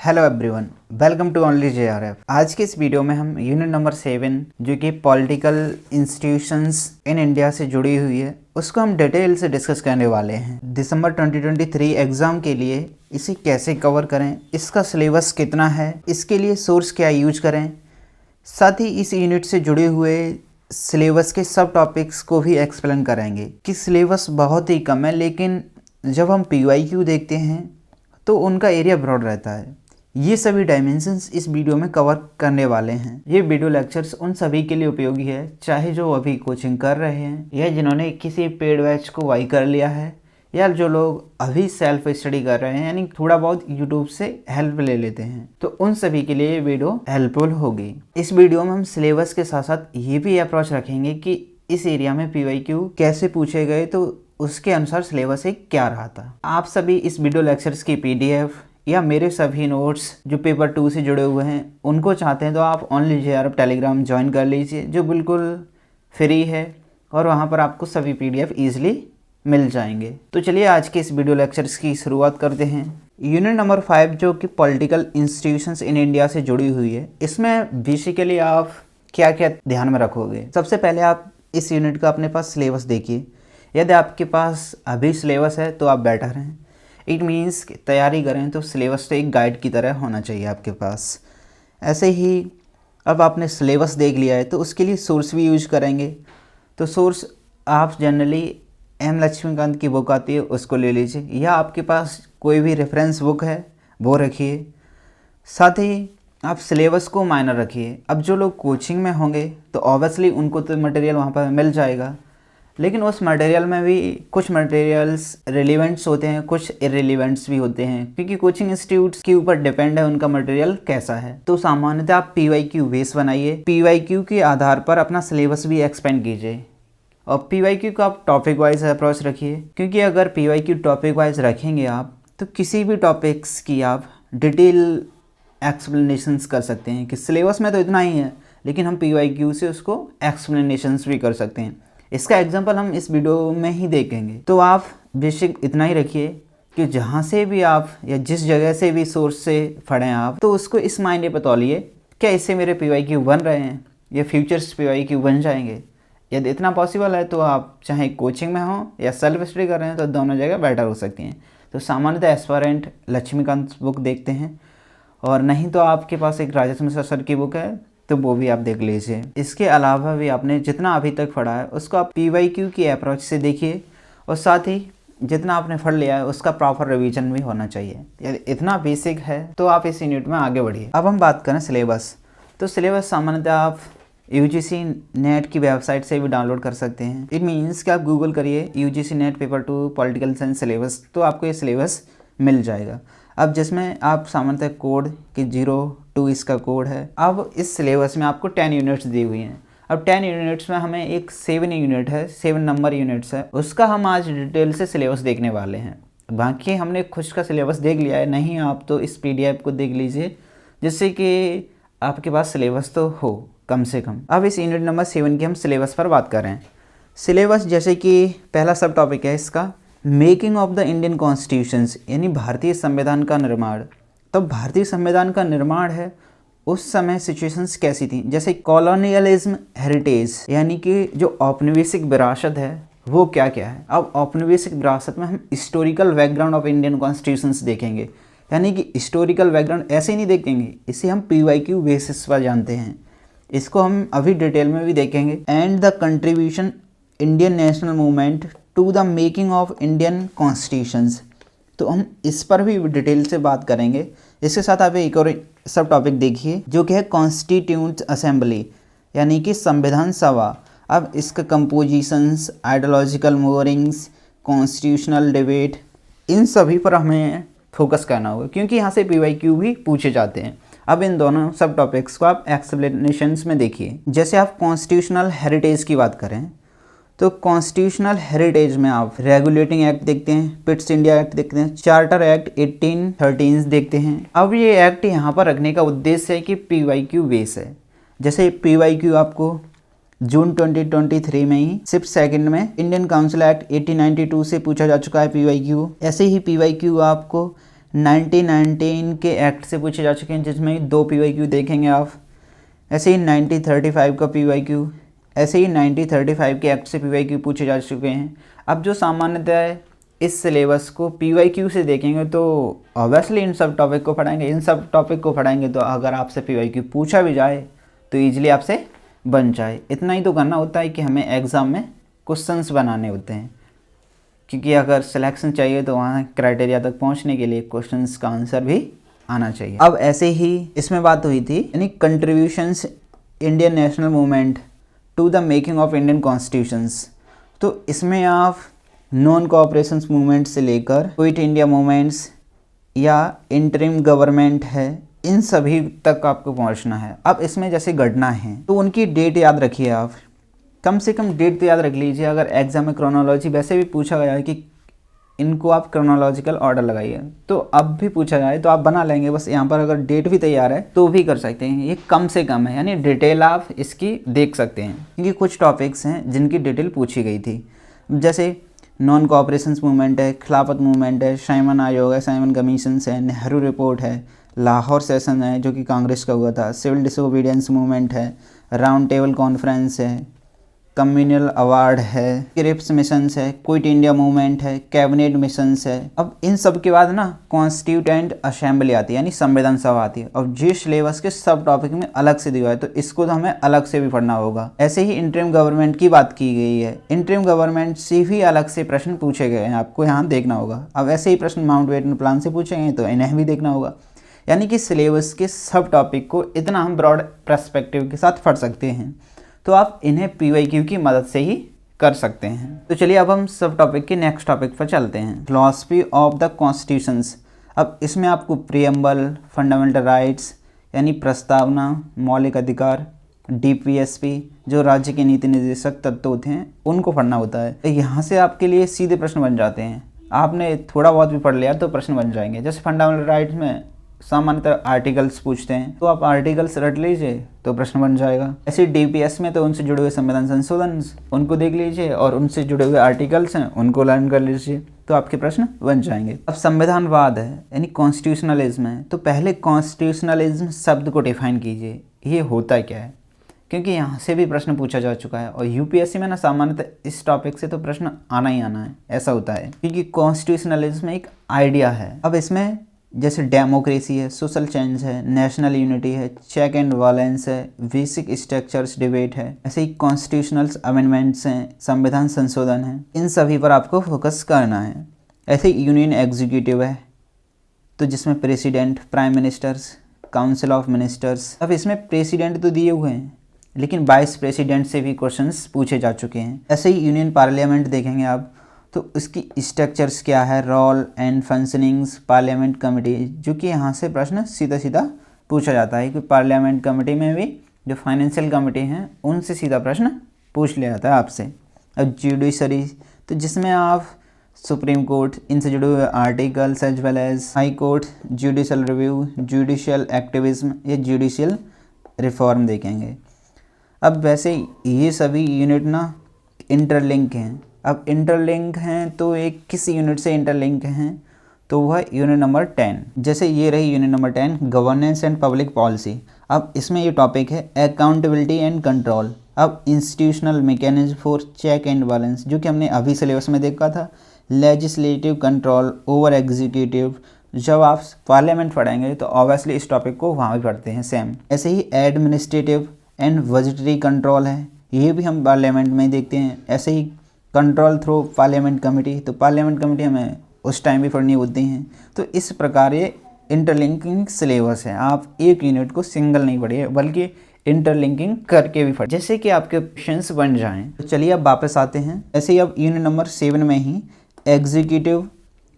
Hello everyone, welcome to only JRF. आज के इस वीडियो में हम यूनिट नंबर 7 जो कि पॉलिटिकल इंस्टीट्यूशंस इन इंडिया से जुड़ी हुई है उसको हम डिटेल से डिस्कस करने वाले हैं। दिसंबर 2023 एग्जाम के लिए इसे कैसे कवर करें, इसका सिलेबस कितना है, इसके लिए सोर्स क्या यूज करें, साथ ही इस यूनिट से जुड़े हुए सिलेबस के सब टॉपिक्स को भी एक्सप्लेन करेंगे कि सिलेबस बहुत ही कम है, लेकिन जब हम PYQ देखते हैं तो उनका एरिया ब्रॉड रहता है। ये सभी डायमेंशंस इस वीडियो में कवर करने वाले हैं। ये वीडियो लेक्चर्स उन सभी के लिए उपयोगी है, चाहे जो अभी कोचिंग कर रहे हैं या जिन्होंने किसी पेड बैच को बाई कर लिया है या जो लोग अभी सेल्फ स्टडी कर रहे हैं, यानी थोड़ा बहुत यूट्यूब से हेल्प ले लेते हैं, तो उन सभी के लिए ये वीडियो हेल्पफुल होगी। इस वीडियो में हम सिलेबस के साथ साथ ये भी अप्रोच रखेंगे कि इस एरिया में PYQ कैसे पूछे गए, तो उसके अनुसार सिलेबस एक क्या रहा था। आप सभी इस वीडियो लेक्चर्स की PDF या मेरे सभी नोट्स जो पेपर 2 से जुड़े हुए हैं उनको चाहते हैं तो आप ओनली जेआरएफ टेलीग्राम ज्वाइन कर लीजिए, जो बिल्कुल फ्री है और वहाँ पर आपको सभी PDF ईजिली मिल जाएंगे। तो चलिए आज के इस वीडियो लेक्चर्स की शुरुआत करते हैं। यूनिट नंबर 5 जो कि पॉलिटिकल इंस्टीट्यूशंस इन इंडिया से जुड़ी हुई है, इसमें बेसिकली आप क्या क्या ध्यान में रखोगे। सबसे पहले आप इस यूनिट का अपने पास सिलेबस देखिए। यदि आपके पास अभी सिलेबस है तो आप बेटर हैं। इट मीन्स तैयारी करें तो सिलेबस तो एक गाइड की तरह होना चाहिए आपके पास। ऐसे ही अब आपने सिलेबस देख लिया है तो उसके लिए सोर्स भी यूज करेंगे। तो सोर्स आप जनरली M लक्ष्मीकांत की बुक आती है उसको ले लीजिए, या आपके पास कोई भी रेफरेंस बुक है वो रखिए। साथ ही आप सिलेबस को माइनर रखिए। अब जो लोग कोचिंग में होंगे तो ऑब्वियसली उनको तो मटेरियल वहाँ पर मिल जाएगा, लेकिन उस मटेरियल में भी कुछ मटेरियल्स रिलेवेंट्स होते हैं, कुछ इररिलेवेंट्स भी होते हैं, क्योंकि कोचिंग इंस्टीट्यूट्स के ऊपर डिपेंड है उनका मटेरियल कैसा है। तो सामान्यतः आप PYQ बेस बनाइए, PYQ के आधार पर अपना सिलेबस भी एक्सपेंड कीजिए और PYQ को आप टॉपिक वाइज अप्रोच रखिए, क्योंकि अगर PYQ टॉपिक वाइज रखेंगे आप तो किसी भी टॉपिक्स की आप डिटेल एक्सप्लेनेशंस कर सकते हैं कि सिलेबस में तो इतना ही है, लेकिन हम PYQ से उसको एक्सप्लेनेशंस भी कर सकते हैं। इसका एग्जांपल हम इस वीडियो में ही देखेंगे। तो आप बेसिक इतना ही रखिए कि जहाँ से भी आप या जिस जगह से भी सोर्स से पढ़ें आप, तो उसको इस मायने पर तौलिए क्या इससे मेरे PYQ बन रहे हैं या फ्यूचर्स PYQ बन जाएंगे। यदि इतना पॉसिबल है तो आप चाहे कोचिंग में हो या सेल्फ स्टडी कर रहे हैं तो दोनों जगह बेटर हो सकती हैं। तो सामान्यतः एस्पायरेंट लक्ष्मीकांत बुक देखते हैं, और नहीं तो आपके पास एक राजेश मिश्रा सर की बुक है तो वो भी आप देख लीजिए। इसके अलावा भी आपने जितना अभी तक पढ़ा है उसको आप PYQ की अप्रोच से देखिए, और साथ ही जितना आपने पढ़ लिया है उसका प्रॉपर रिवीजन भी होना चाहिए। यदि इतना बेसिक है तो आप इस यूनिट में आगे बढ़िए। अब हम बात करें सिलेबस। तो सिलेबस सामान्यतः आप UGC नेट की वेबसाइट से भी डाउनलोड कर सकते हैं। इट मीन्स कि आप गूगल करिए UGC net paper 2 political science syllabus, तो आपको ये सिलेबस मिल जाएगा। अब जिसमें आप सामान्यतः कोड कि 02 इसका कोड है। अब इस सिलेबस में आपको 10 यूनिट्स दी हुई हैं। अब 10 यूनिट्स में हमें एक 7 यूनिट है, 7 नंबर यूनिट्स है, उसका हम आज डिटेल से सिलेबस देखने वाले हैं। बाकी हमने खुद का सिलेबस देख लिया है, नहीं आप तो इस PDF को देख लीजिए, जिससे कि आपके पास सिलेबस तो हो कम से कम। अब इस यूनिट नंबर 7 की हम सिलेबस पर बात करें। सिलेबस जैसे कि पहला सब टॉपिक है इसका making of the Indian constitutions, यानी भारतीय संविधान का निर्माण। तो भारतीय संविधान का निर्माण है, उस समय सिचुएशंस कैसी थी, जैसे कॉलोनियलिज्म हेरिटेज, यानी कि जो औपनिवेशिक विरासत है वो क्या क्या है। अब औपनिवेशिक विरासत में हम historical background of Indian constitutions देखेंगे, यानी कि हिस्टोरिकल बैकग्राउंड ऐसे ही नहीं देखेंगे, इसे हम PYQ बेसिस पर जानते हैं। इसको हम अभी डिटेल में भी देखेंगे। And the contribution Indian national movement to the making of Indian constitutions, तो हम इस पर भी डिटेल से बात करेंगे। इसके साथ आप एक और सब टॉपिक देखिए जो कि है कॉन्स्टिट्यूंट असेंबली, यानी कि संविधान सभा। अब इसका कंपोजिशंस, आइडियोलॉजिकल मूवरिंग्स, कॉन्स्टिट्यूशनल डिबेट, इन सभी पर हमें फोकस करना होगा, क्योंकि यहाँ से PYQ भी पूछे जाते हैं। अब इन दोनों सब टॉपिक्स को आप एक्सप्लेनेशंस में देखिए। जैसे आप कॉन्स्टिट्यूशनल हेरिटेज की बात करें तो कॉन्स्टिट्यूशनल हेरिटेज में आप रेगुलेटिंग एक्ट देखते हैं, पिट्स इंडिया एक्ट देखते हैं, चार्टर एक्ट 1813 देखते हैं। अब ये एक्ट यहाँ पर रखने का उद्देश्य है कि PYQ बेस है। जैसे PYQ आपको जून 2023 में ही शिफ्ट सेकंड में इंडियन काउंसिल एक्ट 1892 से पूछा जा चुका है PYQ। ऐसे ही PYQ आपको 1919 के एक्ट से पूछे जा चुके हैं, जिसमें 2 PYQ देखेंगे आप। ऐसे ही 1935 का PYQ, ऐसे ही 1935 के एक्ट से PYQ पूछे जा चुके हैं। अब जो सामान्यतः इस सिलेबस को PYQ से देखेंगे तो ऑब्वियसली इन सब टॉपिक को पढ़ाएंगे, तो अगर आपसे PYQ पूछा भी जाए तो ईजिली आपसे बन जाए। इतना ही तो करना होता है कि हमें एग्ज़ाम में क्वेश्चंस बनाने होते हैं, क्योंकि अगर सिलेक्शन चाहिए तो वहाँ क्राइटेरिया तक पहुँचने के लिए क्वेश्चंस का आंसर भी आना चाहिए। अब ऐसे ही इसमें बात हुई थी, यानी contributions Indian national movement to the making of Indian constitutions. तो इसमें आप नॉन कोऑपरेशन मूवमेंट से लेकर क्विट इंडिया मूवमेंट्स या इंटरिम गवर्नमेंट है, इन सभी तक आपको पहुंचना है। अब इसमें जैसे घटना है तो उनकी डेट याद रखिए आप, कम से कम डेट तो याद रख लीजिए। अगर एग्जाम में क्रोनोलॉजी वैसे भी पूछा गया है कि इनको आप क्रोनोलॉजिकल ऑर्डर लगाइए, तो अब भी पूछा जाए तो आप बना लेंगे। बस यहाँ पर अगर डेट भी तैयार है तो भी कर सकते हैं। ये कम से कम है, यानी डिटेल आप इसकी देख सकते हैं, क्योंकि कुछ टॉपिक्स हैं जिनकी डिटेल पूछी गई थी। जैसे नॉन कोऑपरेशन मूवमेंट है, खिलाफत मूवमेंट है, साइमन आयोग है, साइमन कमीशन है, नेहरू रिपोर्ट है, लाहौर सेशन है जो कि कांग्रेस का हुआ था, सिविल डिसोबीडियंस मूवमेंट है, राउंड टेबल कॉन्फ्रेंस है, कम्युनल अवार्ड है, क्रिप्स मिशंस है, क्विट इंडिया मूवमेंट है, कैबिनेट मिशंस है। अब इन सब के बाद ना कॉन्स्टिट्यूएंट असेंबली आती है, यानी संविधान सभा आती है। और जी सिलेबस के सब टॉपिक में अलग से दिया है, तो इसको तो हमें अलग से भी पढ़ना होगा। ऐसे ही इंटरिम गवर्नमेंट की बात की गई है, इंटरिम गवर्नमेंट से भी अलग से प्रश्न पूछे गए हैं, आपको यहाँ देखना होगा। अब ऐसे ही प्रश्न माउंटबेटन प्लान से पूछेंगे तो इन्हें भी देखना होगा। यानी कि सिलेबस के सब टॉपिक को इतना हम ब्रॉड पर्सपेक्टिव के साथ पढ़ सकते हैं, तो आप इन्हें PYQ की मदद से ही कर सकते हैं। तो चलिए अब हम सब टॉपिक के नेक्स्ट टॉपिक पर चलते हैं, फिलॉसफी ऑफ द कॉन्स्टिट्यूशंस। अब इसमें आपको प्रियम्बल, फंडामेंटल राइट्स यानी प्रस्तावना, मौलिक अधिकार, DPSP जो राज्य के नीति निर्देशक तत्व होते हैं उनको पढ़ना होता है। यहाँ से आपके लिए सीधे प्रश्न बन जाते हैं, आपने थोड़ा बहुत भी पढ़ लिया तो प्रश्न बन जाएंगे। जैसे फंडामेंटल राइट्स में सामान्यतः आर्टिकल्स पूछते हैं, तो आप आर्टिकल्स रट लीजिए तो प्रश्न बन जाएगा। ऐसे DPS में तो उनसे जुड़े हुए संविधान संशोधन उनको देख लीजिए और उनसे जुड़े हुए आर्टिकल्स हैं उनको लर्न कर लीजिए, तो आपके प्रश्न बन जाएंगे। अब संविधानवाद है यानी कॉन्स्टिट्यूशनलिज्म है, तो पहले कॉन्स्टिट्यूशनलिज्म शब्द को डिफाइन कीजिए, ये होता क्या है, क्योंकि यहाँ से भी प्रश्न पूछा जा चुका है। और UPSC में ना सामान्यतः इस टॉपिक से तो प्रश्न आना ही आना है, ऐसा होता है, क्योंकि कॉन्स्टिट्यूशनलिज्म एक आइडिया है। अब इसमें जैसे डेमोक्रेसी है, सोशल चेंज है, नेशनल यूनिटी है, चेक एंड बैलेंस है, बेसिक स्ट्रक्चर्स डिबेट है, ऐसे ही कॉन्स्टिट्यूशनल अमेंडमेंट्स हैं, संविधान संशोधन है, इन सभी पर आपको फोकस करना है। ऐसे ही यूनियन एग्जीक्यूटिव है, तो जिसमें president, prime ministers, council of ministers. अब इसमें प्रेसिडेंट तो दिए हुए हैं, लेकिन वाइस प्रेसिडेंट से भी क्वेश्चंस पूछे जा चुके हैं। ऐसे ही यूनियन पार्लियामेंट देखेंगे आप, तो उसकी स्ट्रक्चर्स क्या है, role and functionings, parliament committee, जो कि यहाँ से प्रश्न सीधा सीधा पूछा जाता है कि पार्लियामेंट कमेटी में भी जो फाइनेंशियल कमेटी हैं उनसे सीधा प्रश्न पूछ लिया जाता है आपसे। अब जुडिशरी, तो जिसमें आप सुप्रीम कोर्ट, इनसे जुड़े हुए articles as well as high court, judicial review, judicial activism या जुडिशियल रिफॉर्म देखेंगे। अब वैसे ये सभी यूनिट ना इंटरलिंक हैं। अब इंटरलिंक हैं तो एक किसी यूनिट से इंटरलिंक हैं, तो वह यूनिट नंबर 10। जैसे ये रही unit number 10, governance and public policy. अब इसमें ये टॉपिक है अकाउंटेबिलिटी एंड कंट्रोल। अब institutional mechanism for check and balance, जो कि हमने अभी सिलेबस में देखा था। लेजिस्लेटिव कंट्रोल ओवर एग्जीक्यूटिव, जब आप पार्लियामेंट पढ़ेंगे तो ऑब्वियसली इस टॉपिक को वहाँ भी पढ़ते हैं सेम। ऐसे ही एडमिनिस्ट्रेटिव एंड बजटरी कंट्रोल है, ये भी हम पार्लियामेंट में देखते हैं। ऐसे ही कंट्रोल थ्रू पार्लियामेंट कमेटी, तो पार्लियामेंट कमेटी हमें उस टाइम भी पढ़नी होती हैं। तो इस प्रकार ये इंटरलिंकिंग सिलेबस है, आप एक यूनिट को सिंगल नहीं पढ़िए बल्कि इंटरलिंकिंग करके भी पढ़िए, जैसे कि आपके क्वेश्चंस बन जाएं। तो चलिए अब वापस आते हैं। ऐसे ही अब यूनिट नंबर 7 में ही executive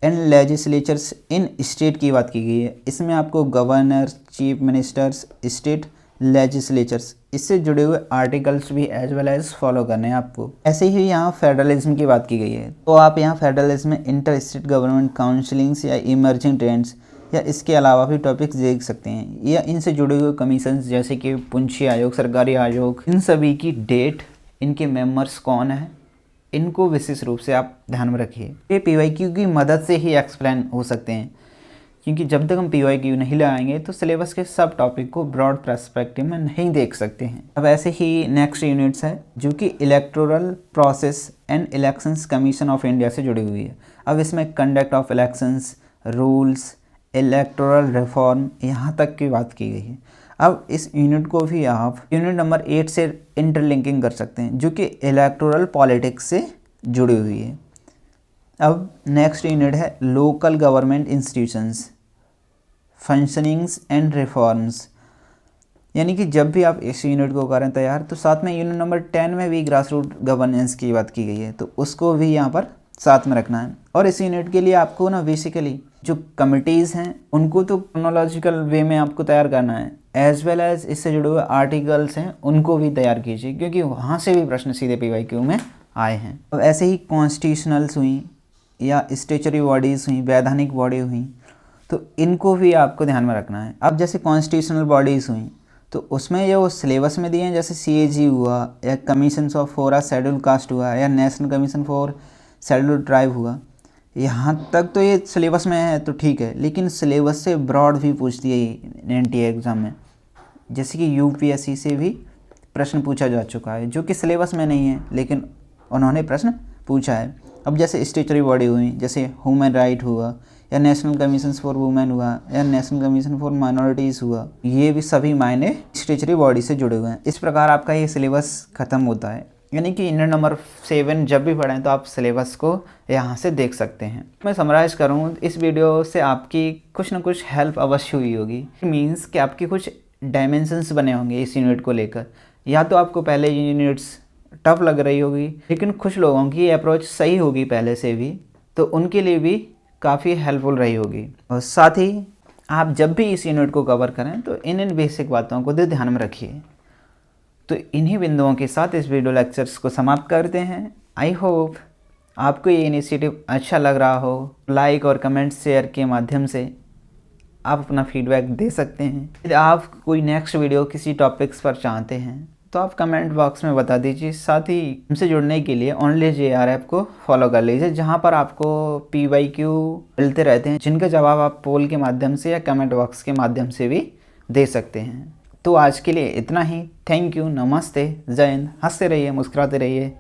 and legislatures in state की बात की गई है। इसमें आपको governor, chief ministers, state legislatures, इससे जुड़े हुए आर्टिकल्स भी एज वेल एज फॉलो करने हैं आपको। ऐसे ही यहाँ फेडरलिज्म की बात की गई है, तो आप यहाँ फेडरलिज्म में इंटर स्टेट गवर्नमेंट काउंसिलिंग्स या इमर्जिंग ट्रेंड्स या इसके अलावा भी टॉपिक्स देख सकते हैं, या इनसे जुड़े हुए कमीशन जैसे कि पुंछी आयोग, सरकारी आयोग, इन सभी की डेट, इनके मेंबर्स कौन है, इनको विशेष रूप से आप ध्यान में रखिए। ये PYQ की मदद से ही एक्सप्लेन हो सकते हैं, क्योंकि जब तक हम PYQ नहीं लगाएंगे तो सिलेबस के सब टॉपिक को ब्रॉड पर्सपेक्टिव में नहीं देख सकते हैं। अब ऐसे ही नेक्स्ट यूनिट्स है जो कि electoral process and elections commission of India से जुड़ी हुई है। अब इसमें conduct of elections, rules, electoral reform यहाँ तक की बात की गई है। अब इस यूनिट को भी आप यूनिट नंबर 8 से इंटरलिंकिंग कर सकते हैं जो कि इलेक्टोरल पॉलिटिक्स से जुड़ी हुई है। अब नेक्स्ट यूनिट है local government institutions, functionings and reforms. यानी कि जब भी आप इस यूनिट को करें तैयार तो साथ में यूनिट नंबर 10 में भी ग्रास रूट गवर्नेंस की बात की गई है, तो उसको भी यहाँ पर साथ में रखना है। और इस यूनिट के लिए आपको ना बेसिकली जो कमिटीज़ हैं उनको तो क्रोनोलॉजिकल वे में आपको तैयार करना है, एज वेल एज इससे जुड़े हुए आर्टिकल्स हैं उनको भी तैयार कीजिए, क्योंकि वहाँ से भी प्रश्न सीधे PYQ में आए हैं। अब ऐसे ही कॉन्स्टिट्यूशनल्स हुई या स्टेचुटरी बॉडीज़ हुई, वैधानिक बॉडी हुई, तो इनको भी आपको ध्यान में रखना है। अब जैसे कॉन्स्टिट्यूशनल बॉडीज़ हुई तो उसमें ये वो सिलेबस में दिए हैं, जैसे CAG हुआ या commission for a schedule caste हुआ या national commission for schedule tribe हुआ, यहाँ तक तो ये सिलेबस में है तो ठीक है, लेकिन सिलेबस से ब्रॉड भी पूछती है NTA एग्ज़ाम में। जैसे कि UPSC से भी प्रश्न पूछा जा चुका है जो कि सिलेबस में नहीं है लेकिन उन्होंने प्रश्न पूछा है। अब जैसे स्टेचुटरी बॉडी हुई, जैसे ह्यूमन राइट हुआ या नेशनल कमीशन फॉर वुमेन हुआ या नेशनल कमीशन फॉर माइनॉरिटीज़ हुआ, ये भी सभी मायने स्टेचुटरी बॉडी से जुड़े हुए हैं। इस प्रकार आपका ये सिलेबस ख़त्म होता है। यानी कि यूनिट नंबर 7 जब भी पढ़ें तो आप सिलेबस को यहाँ से देख सकते हैं। मैं समराइज़ करूँ, इस वीडियो से आपकी कुछ ना कुछ हेल्प अवश्य हुई होगी। मीन्स कि आपके कुछ डायमेंशंस बने होंगे इस यूनिट को लेकर। या तो आपको पहले यूनिट्स टफ लग रही होगी, लेकिन कुछ लोगों की अप्रोच सही होगी पहले से भी, तो उनके लिए भी काफ़ी हेल्पफुल रही होगी। और साथ ही आप जब भी इस यूनिट को कवर करें तो इन बेसिक बातों को ध्यान में रखिए। तो इन्हीं बिंदुओं के साथ इस वीडियो लेक्चर्स को समाप्त करते हैं। आई होप आपको ये इनिशिएटिव अच्छा लग रहा हो। लाइक और कमेंट शेयर के माध्यम से आप अपना फीडबैक दे सकते हैं। यदि आप कोई नेक्स्ट वीडियो किसी टॉपिक्स पर चाहते हैं तो आप कमेंट बॉक्स में बता दीजिए। साथ ही हमसे जुड़ने के लिए ओनली JR को फॉलो कर लीजिए, जहां पर आपको PYQ मिलते रहते हैं जिनका जवाब आप पोल के माध्यम से या कमेंट बॉक्स के माध्यम से भी दे सकते हैं। तो आज के लिए इतना ही। थैंक यू, नमस्ते, जय हिंद। हंसते रहिए, मुस्कुराते रहिए।